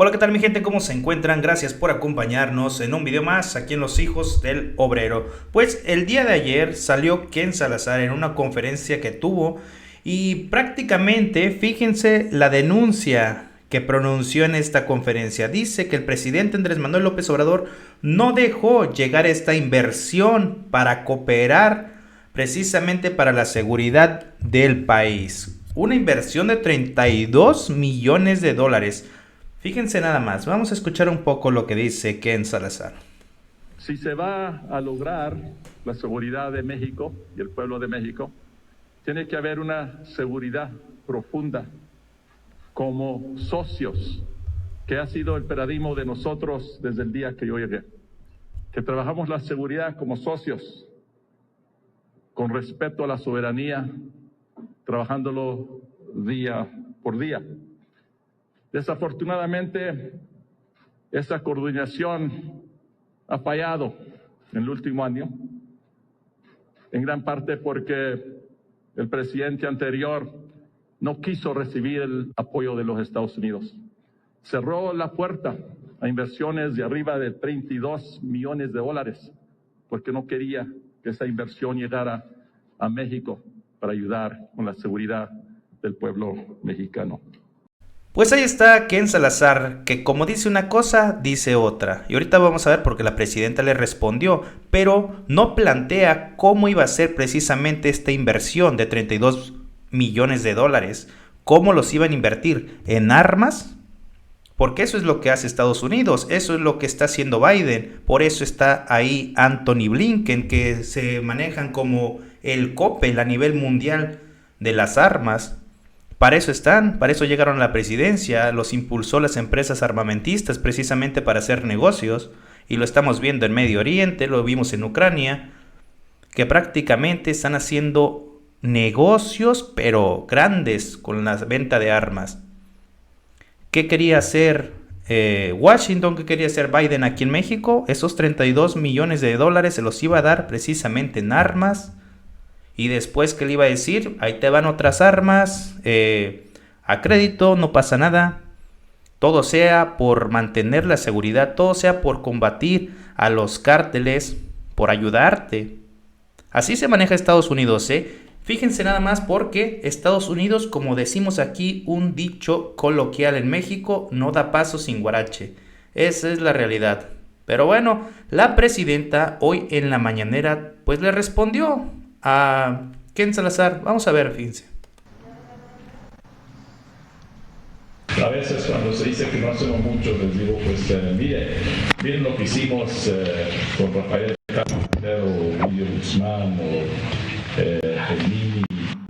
Hola, ¿qué tal mi gente? ¿Cómo se encuentran? Gracias por acompañarnos en un video más aquí en Los Hijos del Obrero. Pues el día de ayer salió Ken Salazar en una conferencia que tuvo y prácticamente, fíjense la denuncia que pronunció en esta conferencia. Dice que el presidente Andrés Manuel López Obrador no dejó llegar esta inversión para cooperar precisamente para la seguridad del país. Una inversión de 32 millones de dólares. Fíjense nada más, vamos a escuchar un poco lo que dice Ken Salazar. Si se va a lograr la seguridad de México y el pueblo de México, tiene que haber una seguridad profunda como socios, que ha sido el paradigma de nosotros desde el día que yo llegué. Que trabajamos la seguridad como socios, con respeto a la soberanía, trabajándolo día por día. Desafortunadamente, esa coordinación ha fallado en el último año, en gran parte porque el presidente anterior no quiso recibir el apoyo de los Estados Unidos. Cerró la puerta a inversiones de arriba de 32 millones de dólares porque no quería que esa inversión llegara a México para ayudar con la seguridad del pueblo mexicano. Pues ahí está Ken Salazar, que como dice una cosa, dice otra. Y ahorita vamos a ver por qué la presidenta le respondió, pero no plantea cómo iba a ser precisamente esta inversión de 32 millones de dólares. ¿Cómo los iban a invertir? ¿En armas? Porque eso es lo que hace Estados Unidos, eso es lo que está haciendo Biden. Por eso está ahí Anthony Blinken, que se manejan como el Coppel a nivel mundial de las armas. Para eso están, para eso llegaron a la presidencia, los impulsó las empresas armamentistas precisamente para hacer negocios, y lo estamos viendo en Medio Oriente, lo vimos en Ucrania, que prácticamente están haciendo negocios, pero grandes, con la venta de armas. ¿Qué quería hacer Washington? ¿Qué quería hacer Biden aquí en México? Esos 32 millones de dólares se los iba a dar precisamente en armas. Y después, ¿qué le iba a decir? Ahí te van otras armas, a crédito, no pasa nada. Todo sea por mantener la seguridad, todo sea por combatir a los cárteles, por ayudarte. Así se maneja Estados Unidos, ¿eh? Fíjense nada más porque Estados Unidos, como decimos aquí, un dicho coloquial en México, no da paso sin guarache. Esa es la realidad. Pero bueno, la presidenta hoy en la mañanera pues le respondió a Ken Salazar. Vamos a ver, fíjense. A veces cuando se dice que no hacemos mucho, les digo, pues miren lo que hicimos con Rafael Castro, o Guillermo Guzmán, o el Mini.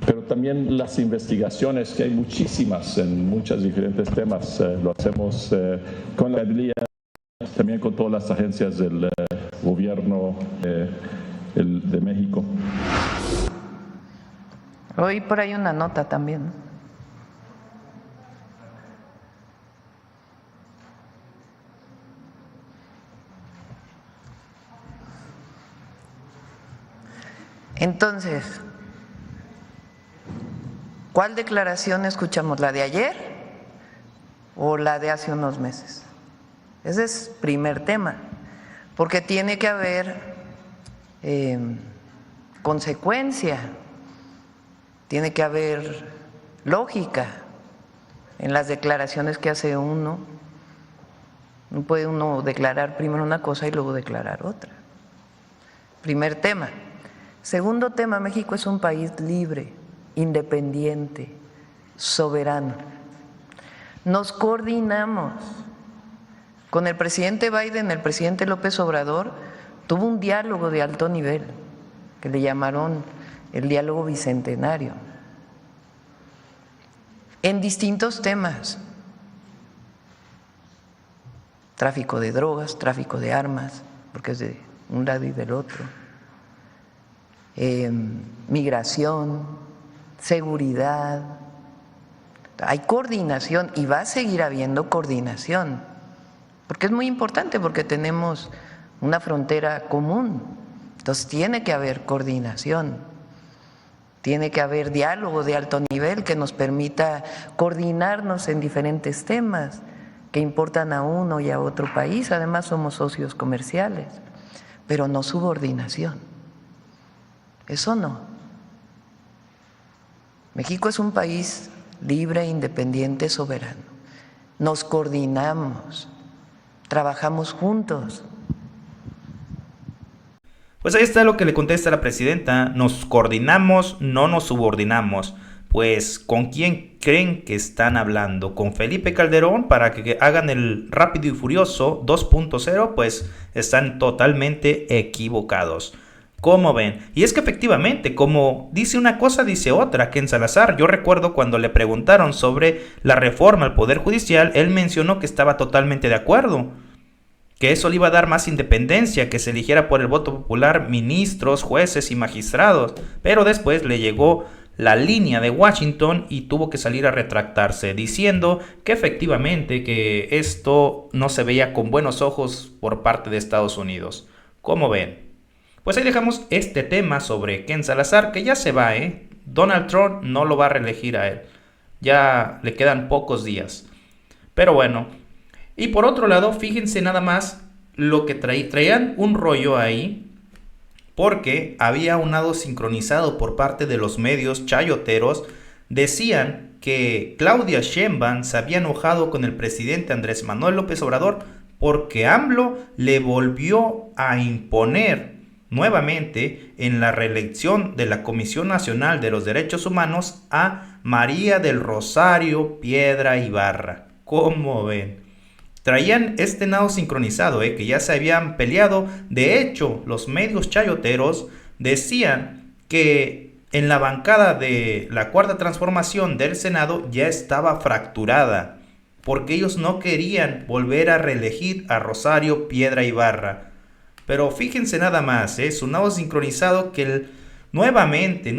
Pero también las investigaciones, que hay muchísimas en muchos diferentes temas, lo hacemos con la Biblia, también con todas las agencias del gobierno de México. Hoy por ahí una nota también. Entonces, ¿cuál declaración escuchamos? ¿La de ayer o la de hace unos meses? Ese es primer tema, porque tiene que haber consecuencia, tiene que haber lógica en las declaraciones que hace uno. No puede uno declarar primero una cosa y luego declarar otra. Primer tema. Segundo tema, México es un país libre, independiente, soberano. Nos coordinamos. Con el presidente Biden, el presidente López Obrador tuvo un diálogo de alto nivel, que le llamaron el diálogo bicentenario, en distintos temas: tráfico de drogas, tráfico de armas, porque es de un lado y del otro, migración, seguridad. Hay coordinación y va a seguir habiendo coordinación, porque es muy importante, porque tenemos una frontera común. Entonces tiene que haber coordinación, tiene que haber diálogo de alto nivel que nos permita coordinarnos en diferentes temas. que importan a uno y a otro país, además somos socios comerciales, pero no subordinación. Eso no. México es un país libre, independiente, soberano. Nos coordinamos, trabajamos juntos. Pues ahí está lo que le contesta la presidenta. Nos coordinamos, no nos subordinamos. Pues, ¿con quién creen que están hablando? ¿Con Felipe Calderón para que hagan el Rápido y Furioso 2.0? Pues están totalmente equivocados. ¿Cómo ven? Y es que efectivamente, como dice una cosa, dice otra. Ken Salazar, yo recuerdo cuando le preguntaron sobre la reforma al Poder Judicial, él mencionó que estaba totalmente de acuerdo, que eso le iba a dar más independencia, que se eligiera por el voto popular ministros, jueces y magistrados. Pero después le llegó la línea de Washington y tuvo que salir a retractarse, diciendo que efectivamente que esto no se veía con buenos ojos por parte de Estados Unidos. ¿Cómo ven? Pues ahí dejamos este tema sobre Ken Salazar, que ya se va, Donald Trump no lo va a reelegir a él. Ya le quedan pocos días. Pero bueno. Y por otro lado, fíjense nada más lo que traían un rollo ahí, porque había un audio sincronizado por parte de los medios chayoteros. Decían que Claudia Sheinbaum se había enojado con el presidente Andrés Manuel López Obrador porque AMLO le volvió a imponer nuevamente en la reelección de la Comisión Nacional de los Derechos Humanos a María del Rosario Piedra Ibarra. ¿Cómo ven? Traían este nado sincronizado, que ya se habían peleado. De hecho, los medios chayoteros decían que en la bancada de la Cuarta Transformación del Senado ya estaba fracturada, porque ellos no querían volver a reelegir a Rosario Piedra Ibarra. Pero fíjense nada más, su nado sincronizado que nuevamente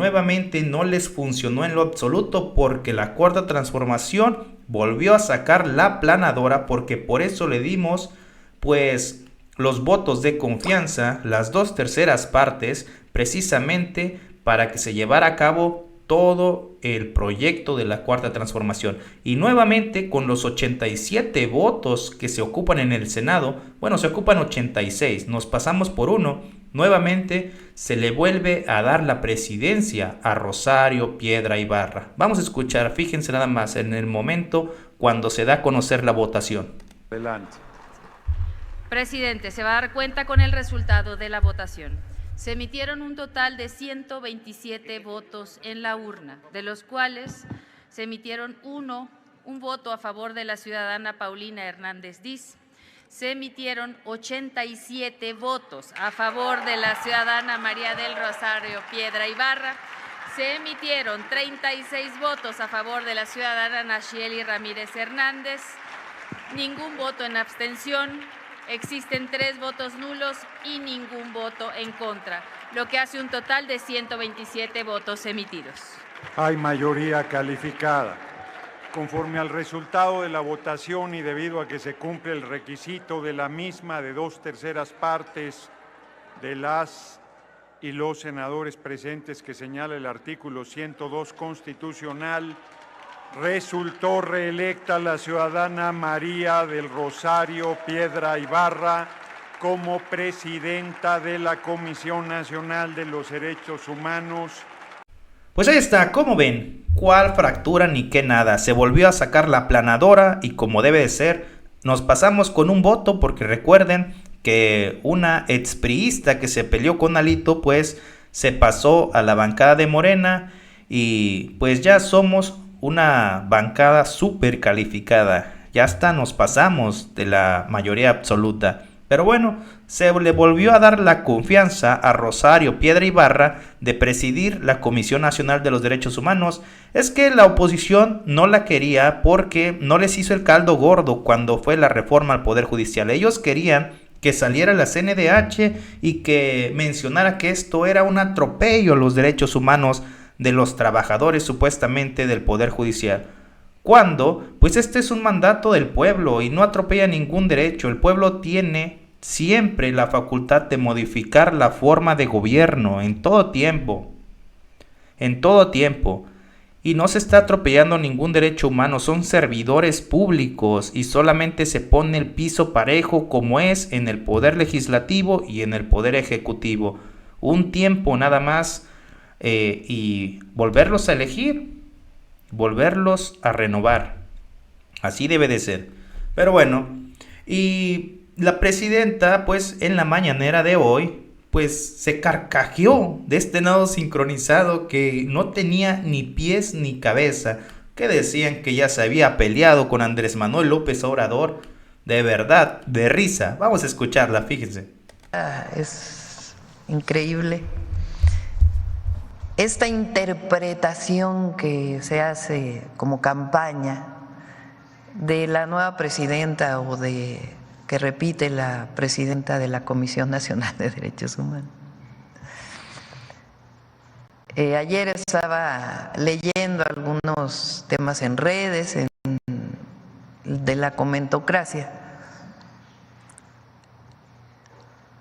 no les funcionó en lo absoluto, porque la Cuarta Transformación volvió a sacar la planadora, porque por eso le dimos pues los votos de confianza, las 2/3 partes, precisamente para que se llevara a cabo todo el proyecto de la Cuarta Transformación. Y nuevamente con los 87 votos que se ocupan en el Senado, bueno, se ocupan 86, nos pasamos por uno, nuevamente se le vuelve a dar la presidencia a Rosario Piedra Ibarra. Vamos a escuchar, fíjense nada más en el momento cuando se da a conocer la votación. Adelante. Presidente, se va a dar cuenta con el resultado de la votación. Se emitieron un total de 127 votos en la urna, de los cuales se emitieron un voto a favor de la ciudadana Paulina Hernández Diz. Se emitieron 87 votos a favor de la ciudadana María del Rosario Piedra Ibarra. Se emitieron 36 votos a favor de la ciudadana Nacheli Ramírez Hernández. Ningún voto en abstención. Existen 3 votos nulos y ningún voto en contra, lo que hace un total de 127 votos emitidos. Hay mayoría calificada. Conforme al resultado de la votación y debido a que se cumple el requisito de la misma de 2/3 partes de las y los senadores presentes que señala el artículo 102 constitucional, resultó reelecta la ciudadana María del Rosario Piedra Ibarra como presidenta de la Comisión Nacional de los Derechos Humanos. Pues ahí está, ¿cómo ven? ¿Cuál fractura ni qué nada? Se volvió a sacar la planadora y como debe de ser, nos pasamos con un voto, porque recuerden que una expriista que se peleó con Alito pues se pasó a la bancada de Morena y pues ya somos una bancada súper calificada. Ya hasta nos pasamos de la mayoría absoluta. Pero bueno, se le volvió a dar la confianza a Rosario Piedra Ibarra de presidir la Comisión Nacional de los Derechos Humanos. Es que la oposición no la quería porque no les hizo el caldo gordo cuando fue la reforma al Poder Judicial. Ellos querían que saliera la CNDH y que mencionara que esto era un atropello a los derechos humanos de los trabajadores supuestamente del Poder Judicial. Cuando, pues este es un mandato del pueblo y no atropella ningún derecho. El pueblo tiene siempre la facultad de modificar la forma de gobierno en todo tiempo. En todo tiempo. Y no se está atropellando ningún derecho humano, son servidores públicos y solamente se pone el piso parejo como es en el poder legislativo y en el poder ejecutivo. Un tiempo nada más y volverlos a elegir, volverlos a renovar. Así debe de ser. Pero bueno, y la presidenta pues en la mañanera de hoy pues se carcajeó de este nado sincronizado que no tenía ni pies ni cabeza, que decían que ya se había peleado con Andrés Manuel López Obrador. De verdad, de risa. Vamos a escucharla, fíjense. Es increíble esta interpretación que se hace como campaña de la nueva presidenta o de que repite la presidenta de la Comisión Nacional de Derechos Humanos. Ayer estaba leyendo algunos temas en redes de la comentocracia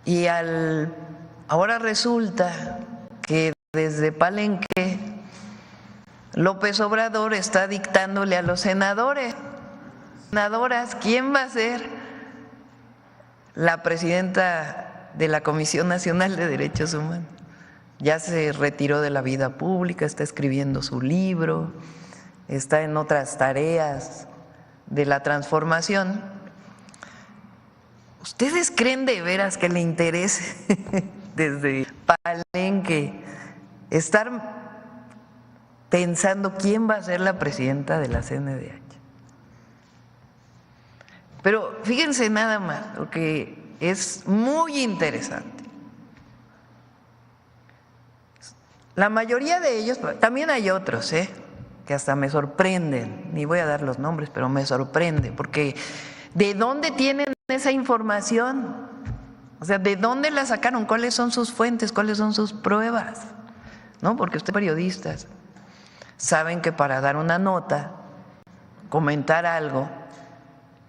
y ahora resulta que desde Palenque López Obrador está dictándole a los senadores, senadoras, quién va a ser la presidenta de la Comisión Nacional de Derechos Humanos. Ya se retiró de la vida pública, está escribiendo su libro, está en otras tareas de la transformación. ¿Ustedes creen de veras que le interese desde Palenque estar pensando quién va a ser la presidenta de la CNDH? Pero fíjense nada más, porque es muy interesante. La mayoría de ellos, también hay otros, que hasta me sorprenden, ni voy a dar los nombres, pero me sorprende, porque ¿de dónde tienen esa información? O sea, ¿de dónde la sacaron? ¿Cuáles son sus fuentes? ¿Cuáles son sus pruebas? ¿No? Porque ustedes periodistas saben que para dar una nota, comentar algo,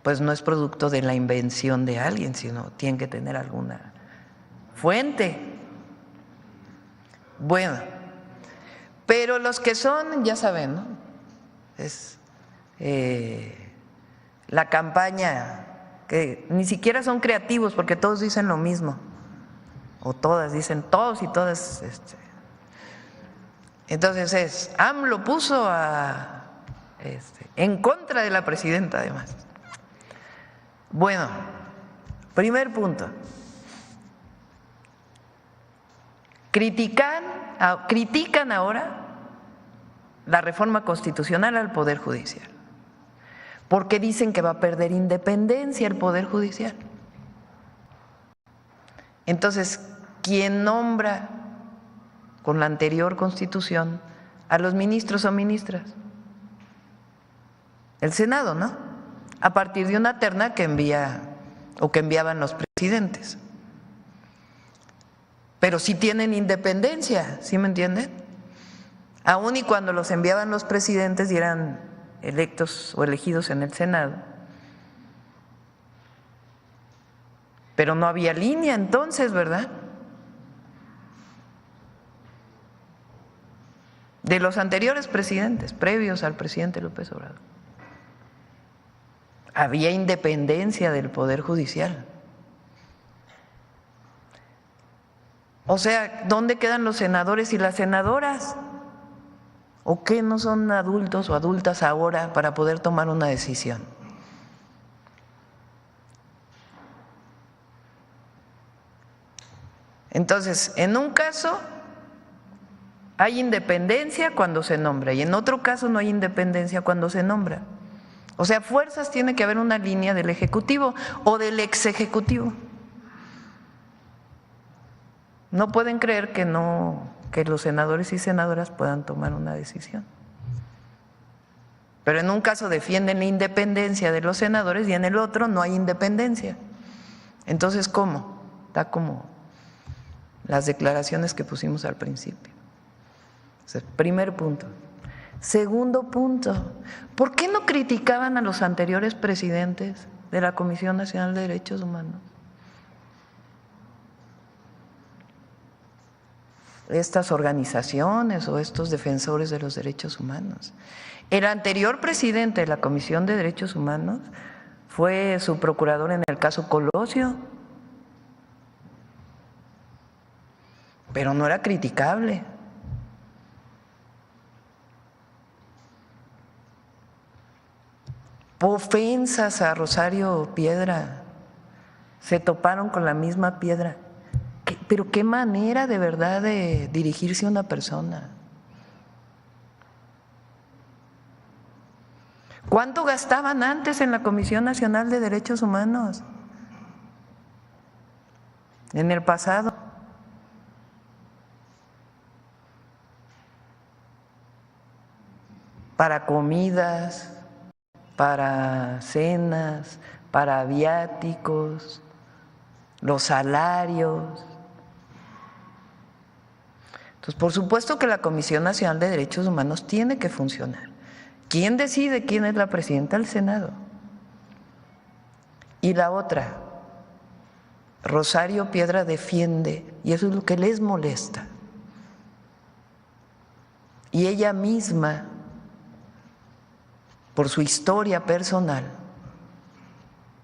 pues no es producto de la invención de alguien, sino tiene que tener alguna fuente. Bueno, pero los que son, ya saben, ¿no? Es la campaña que ni siquiera son creativos porque todos dicen lo mismo, o todas dicen, todos y todas. Entonces AMLO puso en contra de la presidenta además. Bueno, primer punto. Critican ahora la reforma constitucional al Poder Judicial, porque dicen que va a perder independencia el Poder Judicial. Entonces, ¿quién nombra con la anterior Constitución a los ministros o ministras? El Senado, ¿no? A partir de una terna que enviaban los presidentes. Pero sí tienen independencia, ¿sí me entienden? Aún y cuando los enviaban los presidentes y eran electos o elegidos en el Senado. Pero no había línea entonces, ¿verdad? De los anteriores presidentes, previos al presidente López Obrador. Había independencia del Poder Judicial. O sea, ¿dónde quedan los senadores y las senadoras? ¿O qué no son adultos o adultas ahora para poder tomar una decisión? Entonces, en un caso hay independencia cuando se nombra y en otro caso no hay independencia cuando se nombra. O sea, fuerzas tiene que haber una línea del Ejecutivo o del ex Ejecutivo. No pueden creer que los senadores y senadoras puedan tomar una decisión. Pero en un caso defienden la independencia de los senadores y en el otro no hay independencia. Entonces, ¿cómo? Está como las declaraciones que pusimos al principio. Ese es el primer punto. Segundo punto, ¿por qué no criticaban a los anteriores presidentes de la Comisión Nacional de Derechos Humanos? estas organizaciones o estos defensores de los derechos humanos. El anterior presidente de la Comisión de Derechos Humanos fue su procurador en el caso Colosio, pero no era criticable. Ofensas a Rosario Piedra, se toparon con la misma piedra. Pero qué manera de verdad de dirigirse a una persona. ¿Cuánto gastaban antes en la Comisión Nacional de Derechos Humanos? En el pasado. Para comidas, para cenas, para viáticos, los salarios. Entonces, por supuesto que la Comisión Nacional de Derechos Humanos tiene que funcionar. ¿Quién decide quién es la presidenta del Senado? Y la otra, Rosario Piedra defiende, y eso es lo que les molesta. Y ella misma, por su historia personal,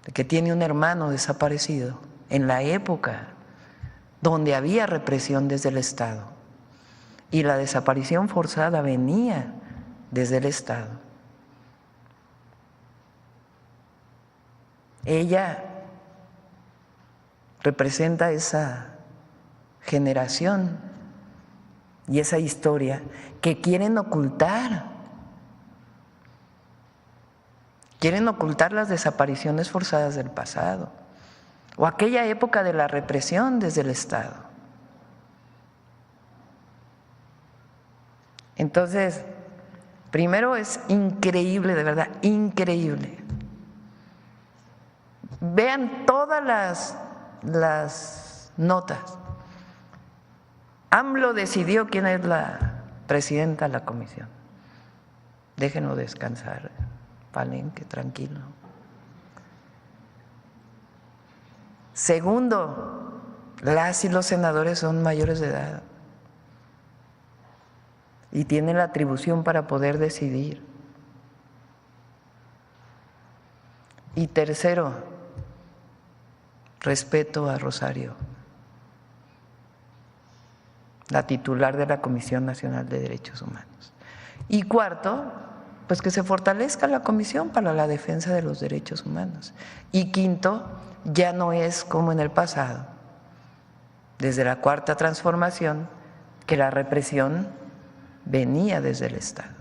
de que tiene un hermano desaparecido en la época donde había represión desde el Estado y la desaparición forzada venía desde el Estado. Ella representa esa generación y esa historia que quieren ocultar. Quieren ocultar las desapariciones forzadas del pasado o aquella época de la represión desde el Estado. Entonces, primero es increíble, de verdad, increíble. Vean todas las notas. AMLO decidió quién es la presidenta de la comisión. Déjenlo descansar, Palenque, tranquilo. Segundo, las y los senadores son mayores de edad y tienen la atribución para poder decidir. Y tercero, respeto a Rosario, la titular de la Comisión Nacional de Derechos Humanos. Y cuarto, pues que se fortalezca la Comisión para la Defensa de los Derechos Humanos. Y quinto, ya no es como en el pasado, desde la Cuarta Transformación, que la represión venía desde el Estado.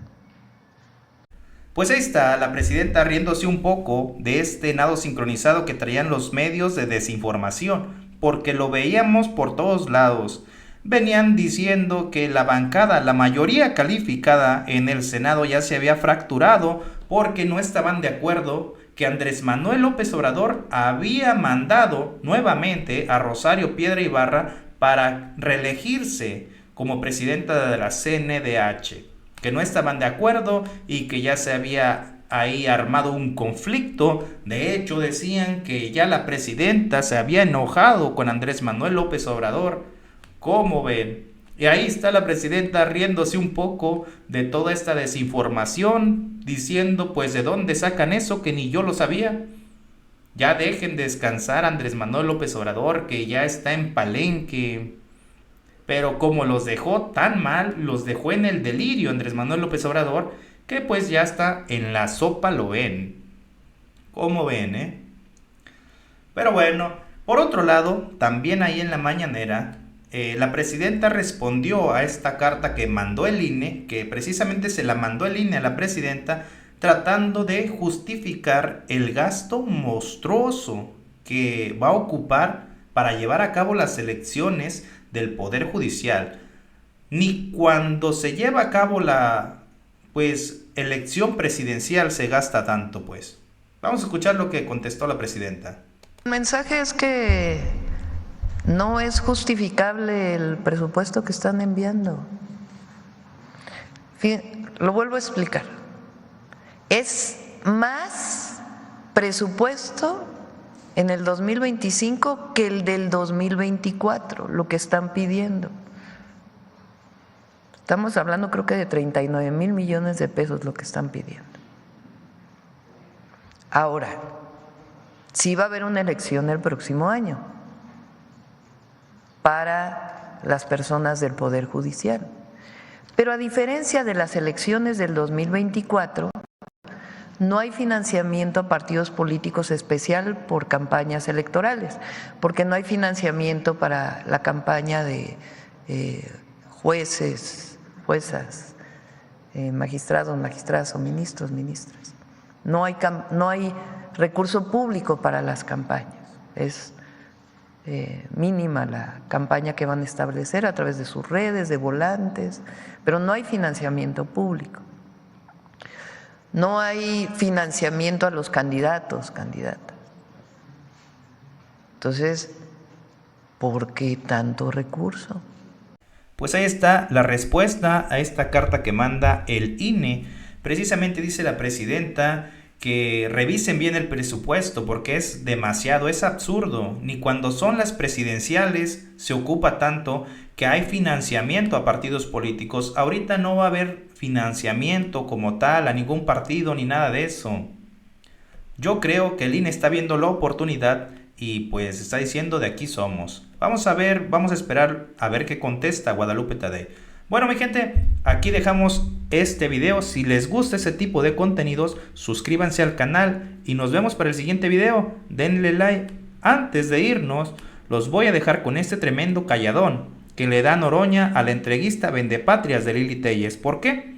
Pues ahí está la presidenta riéndose un poco de este nado sincronizado que traían los medios de desinformación, porque lo veíamos por todos lados. Venían diciendo que la bancada, la mayoría calificada en el Senado ya se había fracturado porque no estaban de acuerdo que Andrés Manuel López Obrador había mandado nuevamente a Rosario Piedra Ibarra para reelegirse como presidenta de la CNDH, que no estaban de acuerdo y que ya se había ahí armado un conflicto. De hecho, decían que ya la presidenta se había enojado con Andrés Manuel López Obrador. ¿Cómo ven? Y ahí está la presidenta riéndose un poco de toda esta desinformación, diciendo pues de dónde sacan eso que ni yo lo sabía. Ya dejen descansar a Andrés Manuel López Obrador, que ya está en Palenque. Pero como los dejó tan mal, los dejó en el delirio Andrés Manuel López Obrador, que pues ya está en la sopa, lo ven. ¿Cómo ven, Pero bueno, por otro lado, también ahí en la mañanera, la presidenta respondió a esta carta que mandó el INE, que precisamente se la mandó el INE a la presidenta, tratando de justificar el gasto monstruoso que va a ocupar para llevar a cabo las elecciones del Poder Judicial. Ni cuando se lleva a cabo la elección presidencial se gasta tanto, pues. Vamos a escuchar lo que contestó la presidenta. El mensaje es que no es justificable el presupuesto que están enviando. Lo vuelvo a explicar. Es más presupuesto en el 2025 que el del 2024, lo que están pidiendo. Estamos hablando creo que de 39,000 millones de pesos lo que están pidiendo. Ahora, sí va a haber una elección el próximo año para las personas del Poder Judicial. Pero a diferencia de las elecciones del 2024, no hay financiamiento a partidos políticos especial por campañas electorales, porque no hay financiamiento para la campaña de jueces, juezas, magistrados, magistradas o ministros, ministras. No hay recurso público para las campañas. Es mínima la campaña que van a establecer a través de sus redes, de volantes, pero no hay financiamiento público. No hay financiamiento a los candidatos, candidatas. Entonces, ¿por qué tanto recurso? Pues ahí está la respuesta a esta carta que manda el INE. Precisamente dice la presidenta que revisen bien el presupuesto porque es demasiado, es absurdo. Ni cuando son las presidenciales se ocupa tanto que hay financiamiento a partidos políticos. Ahorita no va a haber financiamiento como tal a ningún partido ni nada de eso. Yo creo que el INE está viendo la oportunidad y pues está diciendo de aquí somos. Vamos a ver, vamos a esperar a ver qué contesta Guadalupe Tadei. Bueno, mi gente, aquí dejamos este video. Si les gusta ese tipo de contenidos, suscríbanse al canal y nos vemos para el siguiente video. Denle like. Antes de irnos, los voy a dejar con este tremendo calladón que le da Noroña a la entreguista vendepatrias de Lili Téllez. ¿Por qué?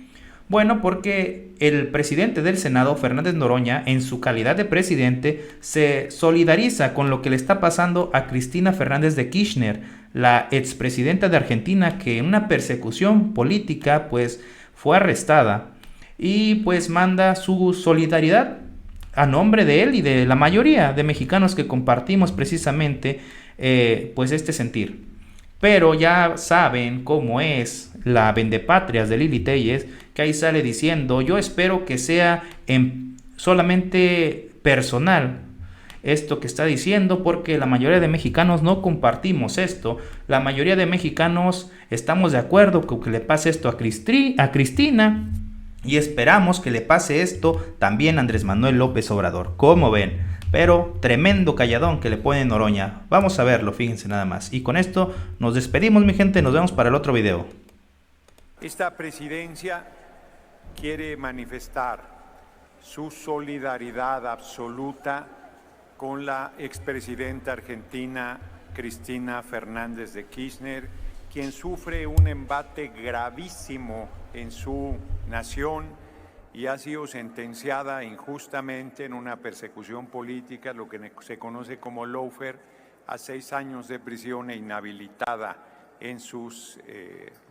Bueno, porque el presidente del Senado, Fernández Noroña, en su calidad de presidente, se solidariza con lo que le está pasando a Cristina Fernández de Kirchner, la expresidenta de Argentina, que en una persecución política pues fue arrestada y pues manda su solidaridad a nombre de él y de la mayoría de mexicanos que compartimos precisamente pues este sentir. Pero ya saben cómo es la vendepatrias de Lili Téllez, que ahí sale diciendo: yo espero que sea solamente personal esto que está diciendo, porque la mayoría de mexicanos no compartimos esto. La mayoría de mexicanos estamos de acuerdo con que le pase esto a Cristina y esperamos que le pase esto también a Andrés Manuel López Obrador. ¿Cómo ven? Pero tremendo calladón que le pone Noroña. Vamos a verlo, fíjense nada más. Y con esto nos despedimos, mi gente. Nos vemos para el otro video. Esta presidencia quiere manifestar su solidaridad absoluta con la expresidenta argentina Cristina Fernández de Kirchner, quien sufre un embate gravísimo en su nación y ha sido sentenciada injustamente en una persecución política, lo que se conoce como lawfare, a 6 años de prisión e inhabilitada en sus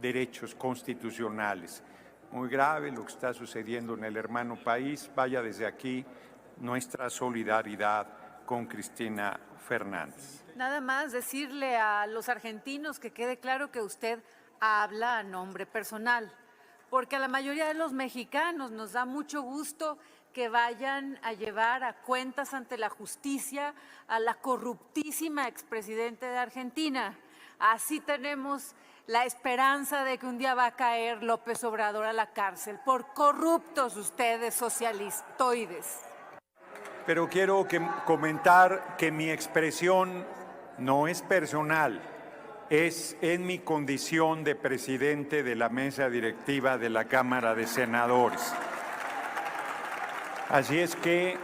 derechos constitucionales. Muy grave lo que está sucediendo en el hermano país. Vaya desde aquí nuestra solidaridad con Cristina Fernández. Nada más decirle a los argentinos que quede claro que usted habla a nombre personal, porque a la mayoría de los mexicanos nos da mucho gusto que vayan a llevar a cuentas ante la justicia a la corruptísima expresidente de Argentina. Así tenemos la esperanza de que un día va a caer López Obrador a la cárcel por corruptos ustedes socialistoides. Pero quiero comentar que mi expresión no es personal, es en mi condición de presidente de la mesa directiva de la Cámara de Senadores. Así es que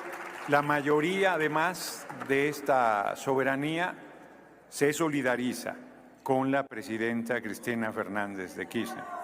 la mayoría, además de esta soberanía, se solidariza con la presidenta Cristina Fernández de Kirchner.